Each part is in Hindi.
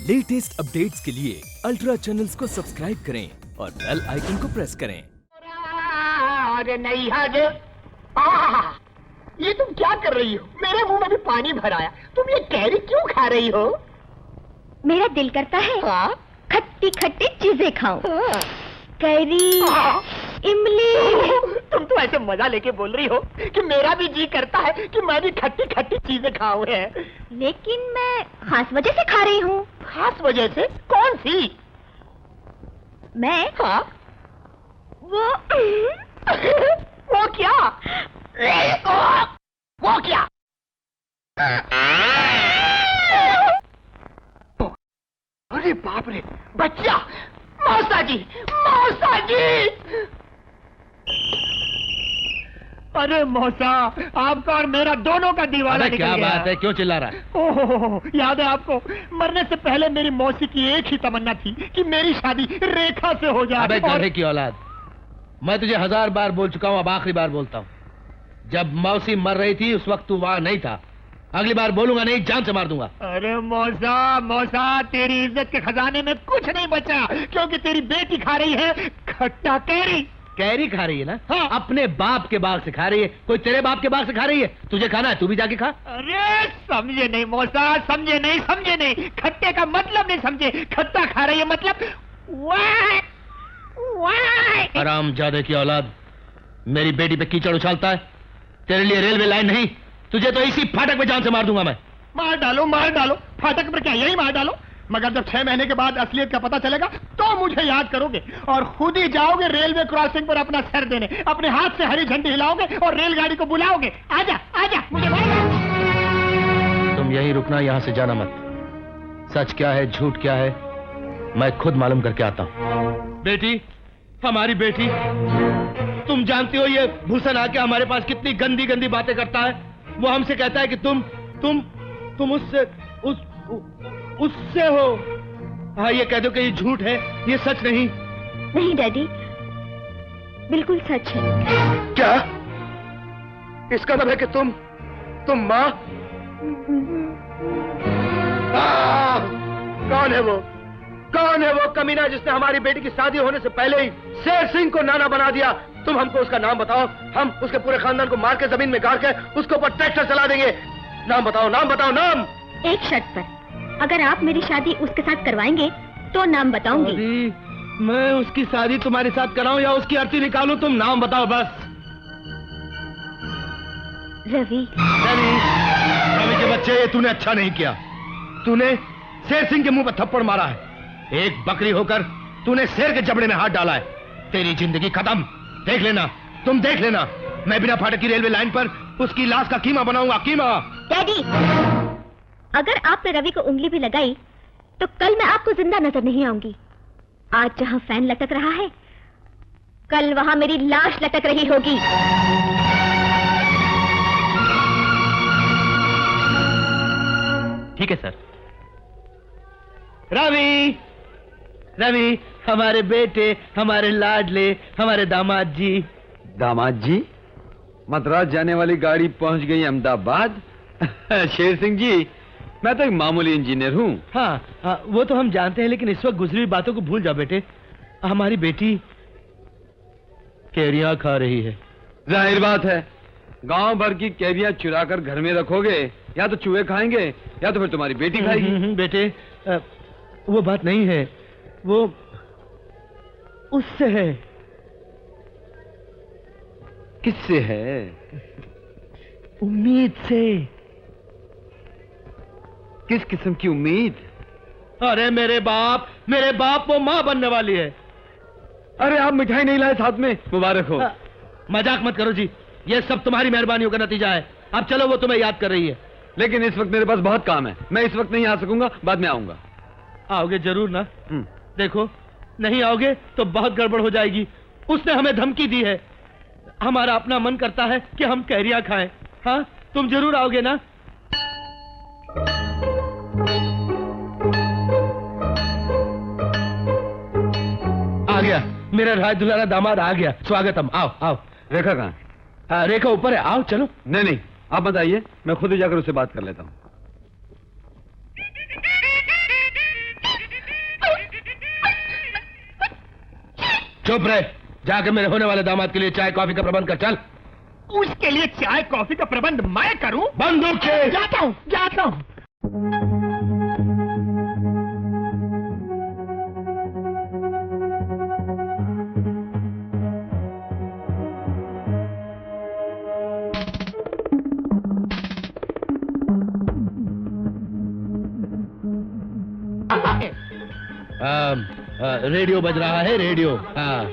लेटेस्ट अपडेट्स के लिए अल्ट्रा चैनल्स को सब्सक्राइब करें और बेल आइकन को प्रेस करें। अरे नहीं ये तुम क्या कर रही हो? मेरे मुंह में भी पानी भराया। तुम ये कैरी क्यों खा रही हो? मेरा दिल करता है खट्टी खट्टी चीजें खाऊं। कैरी, इमली। तुम तो ऐसे मजा लेके बोल रही हो कि मेरा भी जी करता है कि मैं भी खट्टी खट्टी चीजें खाऊं है। लेकिन मैं खास वजह से खा रही हूँ। खास वजह से? कौन सी? मैं वो क्या? वो क्या? अरे बाप रे, बच्चा! मौसा जी, मौसा जी! अरे मौसा, आपका और मेरा दोनों का दीवाना निकल गया। क्या बात है, क्यों चिल्ला रहा है? ओहो, याद है आपको? मरने से पहले मेरी मौसी की एक ही तमन्ना थी कि मेरी शादी रेखा से हो जाए। अबे गधे की औलाद, मैं तुझे 1000 बार बोल चुका हूँ, अब आखिरी बार बोलता हूँ। जब मौसी मर रही थी उस वक्त तू वहां नहीं था। अगली बार बोलूंगा नहीं, जान से मार दूंगा। अरे मौसा, मौसा, तेरी इज्जत के खजाने में कुछ नहीं बचा, क्योंकि तेरी बेटी खा रही है खट्टा कैरी। कैरी खा रही है ना? हाँ। अपने बाप के बाग से खा रही है। कोई तेरे बाप के बाग से खा रही है? तुझे खाना है, तू भी जाके खा। अरे समझे नहीं मौसा, समझे नहीं। खट्टे का मतलब नहीं समझे। खट्टा खा रही है मतलब वाह। हरामजादे की औलाद, मेरी बेटी पे कीचड़ उछालता है। तेरे लिए रेलवे लाइन नहीं, तुझे तो इसी फाटक पे जान से मार दूंगा मैं। मार डालो। फाटक पर क्या, यही मार डालो। मगर जब 6 महीने के बाद असलियत का पता चलेगा तो मुझे याद करोगे और खुद ही जाओगे रेलवे क्रॉसिंग पर अपना सर देने। अपने हाथ से हरी झंडी हिलाओगे और रेलगाड़ी को बुलाओगे, आजा मुझे मार। तुम यहीं रुकना, यहां से जाना मत। सच क्या है, झूठ क्या है, मैं खुद मालूम करके आता हूं। बेटी, हमारी बेटी, तुम जानती हो ये भूषण आके हमारे पास कितनी गंदी गंदी बातें करता है। वो हमसे कहता है कि तुम उससे हो। हाँ, ये कह दो कि ये झूठ है, ये सच नहीं। नहीं डैडी, बिल्कुल सच है। क्या? इसका मतलब है कि तुम माँ? कौन है वो कमीना जिसने हमारी बेटी की शादी होने से पहले ही शेर सिंह को नाना बना दिया? तुम हमको उसका नाम बताओ, हम उसके पूरे खानदान को मार के जमीन में गाड़ के उसके ऊपर ट्रैक्टर चला देंगे। नाम बताओ, नाम। एक शर्त पर, अगर आप मेरी शादी उसके साथ करवाएंगे तो नाम बताऊंगी। मैं उसकी शादी तुम्हारे साथ कराऊं या उसकी अर्थी निकालूं, तुम नाम बताओ बस। रवि के बच्चे, ये तूने अच्छा नहीं किया। तूने शेर सिंह के मुंह पर थप्पड़ मारा है। एक बकरी होकर तूने शेर के जबड़े में हाथ डाला है। तेरी जिंदगी खत्म। देख लेना, तुम देख लेना, मैं बिना फाटक की रेलवे लाइन पर उसकी लाश का कीमा बनाऊंगा, कीमा। डैडी, अगर आपने रवि को उंगली भी लगाई तो कल मैं आपको जिंदा नजर नहीं आऊंगी। आज जहां फैन लटक रहा है, कल वहां मेरी लाश लटक रही होगी। ठीक है सर। रवि, हमारे बेटे, हमारे लाडले, हमारे दामाद जी। मद्रास जाने वाली गाड़ी पहुंच गई अहमदाबाद। शेर सिंह जी, मैं तो एक मामूली इंजीनियर हूँ। हाँ, वो तो हम जानते हैं, लेकिन इस वक्त गुजरी हुई बातों को भूल जाओ बेटे। हमारी बेटी कैरियां खा रही है। जाहिर बात है, गांव भर की कैरियां चुरा कर घर में रखोगे, या तो चूहे खाएंगे या तो फिर तुम्हारी बेटी खाएगी। बेटे, वो बात नहीं है, वो उससे है। किससे है? उम्मीद से। किस किस्म की उम्मीद? अरे मेरे बाप, वो माँ बनने वाली है। अरे आप मिठाई नहीं लाए साथ में, मुबारक हो। मजाक मत करो जी, ये सब तुम्हारी मेहरबानियों का नतीजा है। अब चलो, वो तुम्हें याद कर रही है। लेकिन इस वक्त मेरे पास बहुत काम है, मैं इस वक्त नहीं आ सकूंगा, बाद में आऊंगा। आओगे जरूर ना? देखो, नहीं आओगे तो बहुत गड़बड़ हो जाएगी। उसने हमें धमकी दी है। हमारा अपना मन करता है कि हम कैरियां खाएं। हाँ, तुम जरूर आओगे ना? आ गया मेरा राज दुलारा दामाद, आ गया। स्वागतम। आओ। रेखा कहाँ? रेखा ऊपर है, आओ चलो। नहीं, आप बताइए, मैं खुद ही जाकर उससे बात कर लेता हूँ। चुप रहे, जाके मेरे होने वाले दामाद के लिए चाय कॉफी का प्रबंध कर। चल। उसके लिए चाय कॉफी का प्रबंध मैं करूं? बंदूक के जाता हूं, जाता हूं। रेडियो बज रहा है, रेडियो। हाँ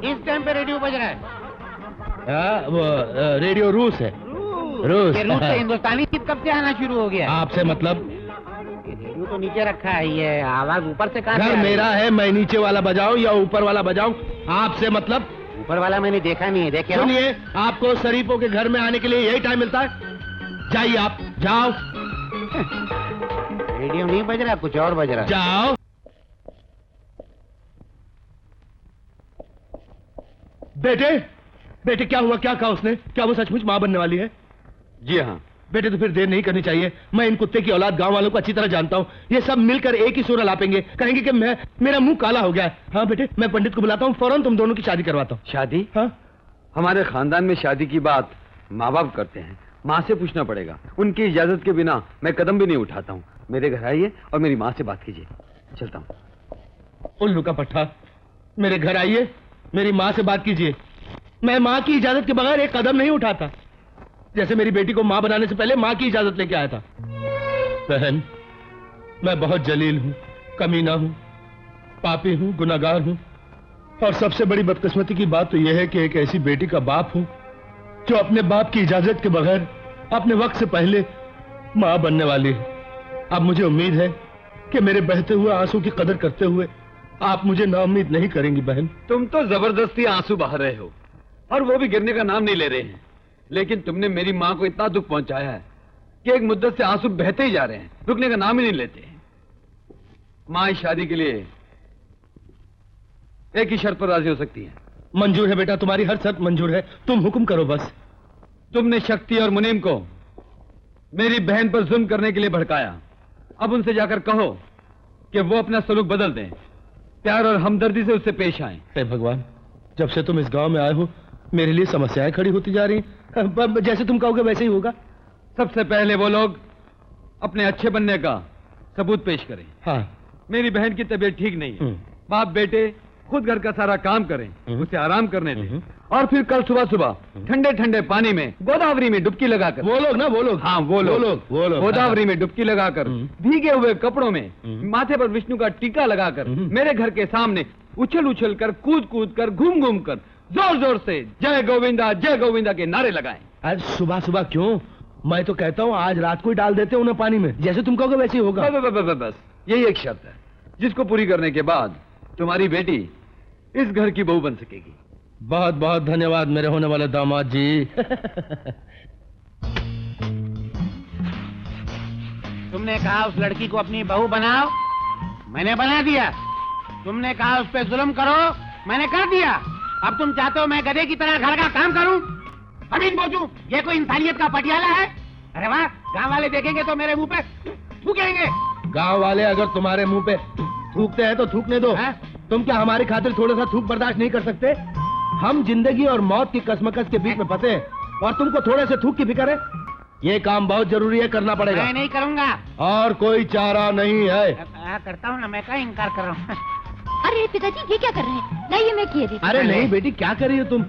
इस टाइम पे रेडियो बज रहा है। वो रेडियो रूस है। रूस। ये रूस से हिंदुस्तानी गीत कब से आना शुरू हो गया? आपसे मतलब? ये रेडियो तो नीचे रखा है, ये आवाज ऊपर से कहाँ से आ घर रही है? मेरा है, मैं नीचे वाला बजाऊं या ऊपर वाला बजाऊं? आपसे मतलब? ऊपर वाला मैंने देखा नहीं है, देखे हो? सुनिए, आपको शरीफों के घर में आने के लिए यही टाइम मिलता है? जाइए आप, जाओ। रेडियो नहीं बज रहा, कुछ और बज रहा है। जाओ। बेटे, बेटे क्या हुआ? क्या कहा उसने? क्या वो सचमुच मां बनने वाली है? जी हाँ। बेटे तो फिर देर नहीं करनी चाहिए। मैं इन कुत्ते की औलाद गांव वालों को अच्छी तरह जानता हूँ। ये सब मिलकर एक ही सूर लापेंगे, कहेंगे कि मेरा मुंह काला हो गया है। हाँ बेटे, मैं पंडित को बुलाता हूँ, फौरन तुम दोनों की शादी करवाता हूँ। शादी? हाँ? हमारे खानदान में शादी की बात माँ बाप करते हैं, माँ से पूछना पड़ेगा। उनकी इजाजत के बिना मैं कदम भी नहीं उठाता हूँ। मेरे घर आइए और मेरी माँ से बात कीजिए। चलता हूँ। उल्लू का पट्टा, मेरे घर आइए, मेरी माँ से बात कीजिए। मैं माँ की इजाजत के बगैर एक कदम नहीं उठाता। जैसे मेरी बेटी को माँ बनाने से पहले माँ की इजाजत लेके आया था। बहन, मैं बहुत जलील हूँ, कमीना हूँ, पापी हूँ, गुनाहगार हूँ, और सबसे बड़ी बदकिस्मती की बात तो यह है कि एक ऐसी बेटी का बाप हूँ जो अपने बाप की इजाजत के बगैर अपने वक्त से पहले माँ बनने वाली है। अब मुझे उम्मीद है कि मेरे बहते हुए आंसू की कदर करते हुए आप मुझे नाउम्मीद नहीं करेंगी बहन। तुम तो जबरदस्ती आंसू बहा रहे हो, और वो भी गिरने का नाम नहीं ले रहे हैं। लेकिन तुमने मेरी माँ को इतना दुख पहुंचाया है कि एक मुद्दत से आंसू बहते ही जा रहे हैं, रुकने का नाम ही नहीं लेते। माँ इस शादी के लिए एक ही शर्त पर राजी हो सकती है। मंजूर है बेटा, तुम्हारी हर शर्त मंजूर है, तुम हुक्म करो बस। तुमने शक्ति और मुनीम को मेरी बहन पर जुल्म करने के लिए भड़काया। अब उनसे जाकर कहो कि वो अपना सलूक बदल दें, प्यार और हमदर्दी से उससे पेश आएं। हे भगवान, जब से तुम इस गांव में आए हो मेरे लिए समस्याएं खड़ी होती जा रही हैं। जैसे तुम कहोगे वैसे ही होगा। सबसे पहले वो लोग अपने अच्छे बनने का सबूत पेश करें। हाँ। मेरी बहन की तबीयत ठीक नहीं है। बाप बेटे खुद घर का सारा काम करें, उसे आराम करने दें, और फिर कल सुबह सुबह ठंडे ठंडे पानी में गोदावरी में डुबकी लगाकर, वो लोग ना, वो लोग, हाँ वो लोग गोदावरी में डुबकी लगाकर भीगे हुए कपड़ों में माथे पर विष्णु का टीका लगाकर मेरे घर के सामने उछल उछल कर, कूद कूद कर, घूम घूम कर, जोर जोर से जय गोविंदा के नारे लगाएं। आज सुबह सुबह क्यों? मैं तो कहता हूँ आज रात को ही डाल देते उन्हें पानी में, जैसे तुम कहोगे वैसे ही होगा। बस यही एक शर्त है, जिसको पूरी करने के बाद तुम्हारी बेटी इस घर की बहू बन सकेगी। बहुत बहुत धन्यवाद मेरे होने वाले दामाद जी। तुमने कहा उस लड़की को अपनी बहू बनाओ, मैंने बना दिया। तुमने कहा उस पर जुल्म करो, मैंने कर दिया। अब तुम चाहते हो मैं गधे की तरह घर का काम करूं, अमीन बोझूं? ये कोई इंसानियत का पटियाला है? अरे वाह, गांव वाले देखेंगे तो मेरे मुंह पे थूकेंगे। गांव वाले अगर तुम्हारे मुंह पे थूकते हैं तो थूकने दो। हाँ? तुम क्या हमारी खातिर थोड़ा सा थूक बर्दाश्त नहीं कर सकते? हम जिंदगी और मौत की कसमकस के बीच में फंसे हैं, और तुमको थोड़े से थूक की फिक्र है? ये काम बहुत जरूरी है, करना पड़ेगा। मैं नहीं करूंगा। और कोई चारा नहीं है। करता हूँ ना, मैं क्या इनकार कर रहा हूँ। अरे पिताजी ये क्या कर रहे हैं? लाइए मैं किए देती हूँ। अरे नहीं बेटी, क्या कर रही हो तुम?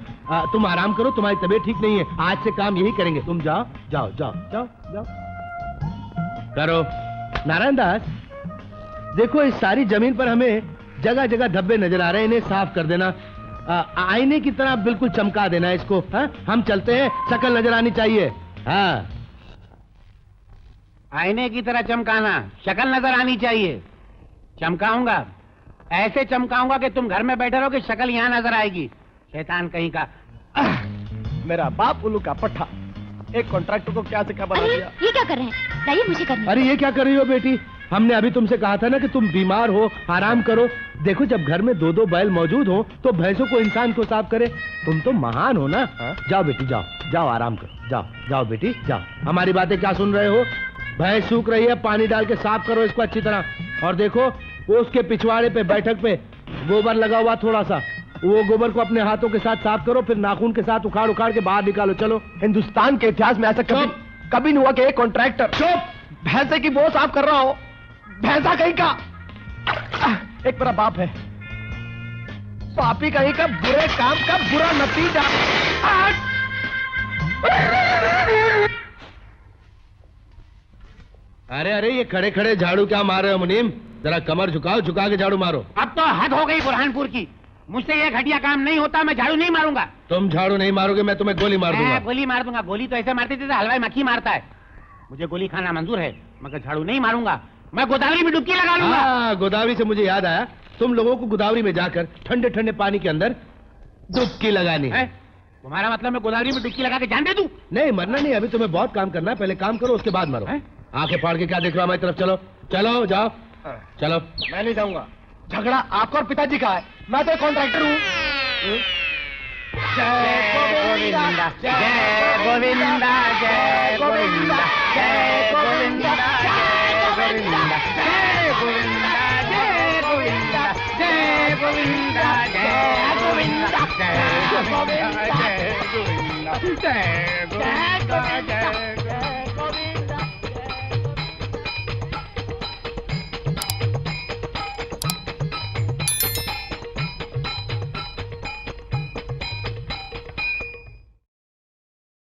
तुम आराम करो, तुम्हारी तबीयत ठीक नहीं है। आज से काम यही करेंगे। तुम जाओ जाओ जाओ जाओ जाओ करो। नारायण दास, देखो इस सारी जमीन पर हमें जगह जगह धब्बे नजर आ रहे हैं, इन्हें साफ कर देना। आईने की तरह बिल्कुल चमका देना इसको। हाँ? हम चलते हैं, शक्ल नजर आनी चाहिए। हाँ, आईने की तरह चमकाना, शक्ल नजर आनी चाहिए। चमकाऊंगा, ऐसे चमकाऊंगा कि तुम घर में बैठे रहो कि शक्ल यहाँ नजर आएगी। शैतान कहीं का। मेरा बाप उल्लू का पट्टा, एक कॉन्ट्रैक्टर को क्या सिखा बना अरे दिया। ये क्या कर रहे हैं? लाइए मुझे करने। अरे ये क्या कर रही हो बेटी? हमने अभी तुमसे कहा था ना कि तुम बीमार हो, आराम करो। देखो जब घर में दो दो बैल मौजूद हो तो भैंसों को इंसान को साफ करे। तुम तो महान हो ना। जाओ बेटी जाओ, जाओ आराम करो, जाओ जाओ बेटी जाओ। हमारी बातें क्या सुन रहे हो? भैंस सूख रही है, पानी डाल के साफ करो इसको अच्छी तरह। और देखो वो उसके पिछवाड़े पे बैठक पे गोबर लगा हुआ थोड़ा सा, वो गोबर को अपने हाथों के साथ साफ करो, फिर नाखून के साथ उखाड़ उखाड़ के बाहर निकालो। चलो। हिंदुस्तान के इतिहास में ऐसा कभी नहीं हुआ कि एक कॉन्ट्रैक्टर चुप। भैंसे की वो साफ कर रहा हो। भैंसा कहीं का। एक मेरा बाप है, पापी कहीं का, बुरे काम का बुरा नतीजा। अरे अरे, ये खड़े खड़े झाड़ू क्या मार रहे हो मुनीम? जरा कमर झुकाओ, झुका के झाड़ू मारो। अब तो हद हो गई बुरहानपुर की। मुझसे ये घटिया काम नहीं होता, मैं झाड़ू नहीं मारूंगा। तुम झाड़ू नहीं मारोगे, मैं तुम्हें गोली मार दूंगा। मैं गोली मार दूंगा। गोली तो ऐसे मारते थे हलवाई मक्खी मारता है। मुझे गोली खाना मंजूर है, मगर झाड़ू नहीं मारूंगा। मैं गोदावरी में डुबकी लगा लूंगा। हाँ, गोदावरी से मुझे याद आया, तुम लोगों को गोदावरी में जाकर ठंडे ठंडे पानी के अंदर डुबकी लगानी है। तुम्हारा मतलब मैं गोदावरी में डुबकी लगा के जान दे दूं? नहीं, मरना नहीं, अभी तुम्हें बहुत काम करना है। पहले काम करो, उसके बाद मरो। आंखें फाड़ के क्या देख रहे हो हमारी तरफ? चलो चलो, जाओ चलो। मैं नहीं जाऊंगा। झगड़ा आपका और पिताजी का है, मैं तो कॉन्ट्रैक्टर हूँ। जय गोविंदा, जय गोविंदा, जय गोविंदा, जय गोविंदा, जय गोविंदा, जय गोविंदा, जय गोविंदा, जय गोविंदा, जय गोविंदा, जय गोविंदा, जय गोविंदा, जय गोविंदा, जय गोविंदा, जय